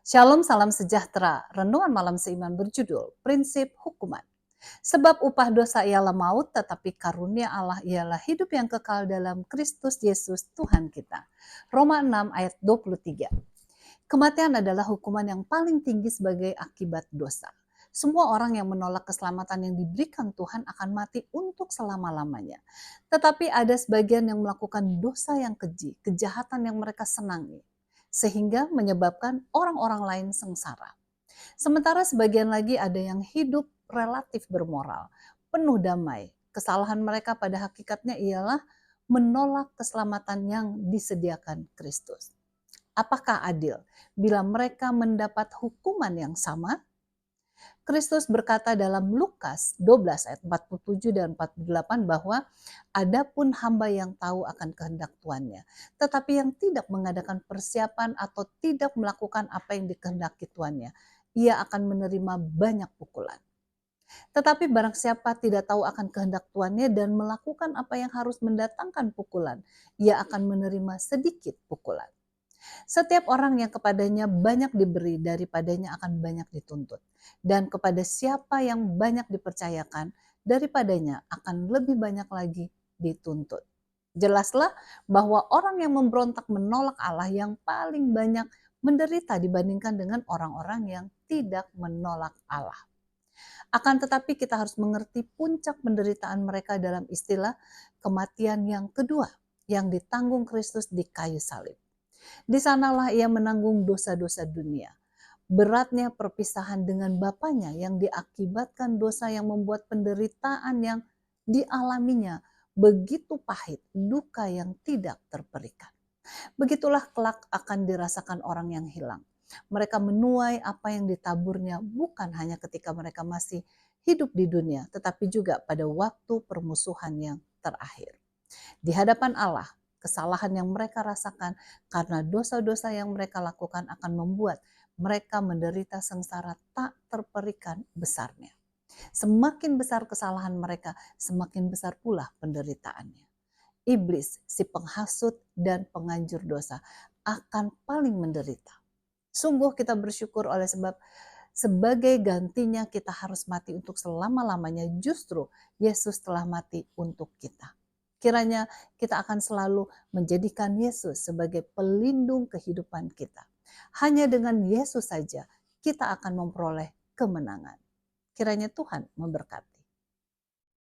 Shalom, salam sejahtera. Renungan malam seiman berjudul Prinsip Hukuman. Sebab upah dosa ialah maut, tetapi karunia Allah ialah hidup yang kekal dalam Kristus Yesus Tuhan kita. Roma 6 ayat 23. Kematian adalah hukuman yang paling tinggi sebagai akibat dosa. Semua orang yang menolak keselamatan yang diberikan Tuhan akan mati untuk selama-lamanya. Tetapi ada sebagian yang melakukan dosa yang keji, kejahatan yang mereka senangi, sehingga menyebabkan orang-orang lain sengsara. Sementara sebagian lagi ada yang hidup relatif bermoral, penuh damai. Kesalahan mereka pada hakikatnya ialah menolak keselamatan yang disediakan Kristus. Apakah adil bila mereka mendapat hukuman yang sama? Kristus berkata dalam Lukas 12 ayat 47 dan 48 bahwa adapun hamba yang tahu akan kehendak tuannya, tetapi yang tidak mengadakan persiapan atau tidak melakukan apa yang dikehendaki tuannya, ia akan menerima banyak pukulan. Tetapi barang siapa tidak tahu akan kehendak tuannya dan melakukan apa yang harus mendatangkan pukulan, ia akan menerima sedikit pukulan. Setiap orang yang kepadanya banyak diberi, daripadanya akan banyak dituntut. Dan kepada siapa yang banyak dipercayakan, daripadanya akan lebih banyak lagi dituntut. Jelaslah bahwa orang yang memberontak menolak Allah yang paling banyak menderita dibandingkan dengan orang-orang yang tidak menolak Allah. Akan tetapi kita harus mengerti puncak penderitaan mereka dalam istilah kematian yang kedua yang ditanggung Kristus di kayu salib. Di sanalah ia menanggung dosa-dosa dunia. Beratnya perpisahan dengan Bapaknya yang diakibatkan dosa yang membuat penderitaan yang dialaminya begitu pahit, duka yang tidak terperikan. Begitulah kelak akan dirasakan orang yang hilang. Mereka menuai apa yang ditaburnya bukan hanya ketika mereka masih hidup di dunia, tetapi juga pada waktu permusuhan yang terakhir. Di hadapan Allah, kesalahan yang mereka rasakan karena dosa-dosa yang mereka lakukan akan membuat mereka menderita sengsara tak terperikan besarnya. Semakin besar kesalahan mereka, semakin besar pula penderitaannya. Iblis, si penghasut dan penganjur dosa, akan paling menderita. Sungguh kita bersyukur oleh sebab sebagai gantinya kita harus mati untuk selama-lamanya, justru Yesus telah mati untuk kita. Kiranya kita akan selalu menjadikan Yesus sebagai pelindung kehidupan kita. Hanya dengan Yesus saja kita akan memperoleh kemenangan. Kiranya Tuhan memberkati.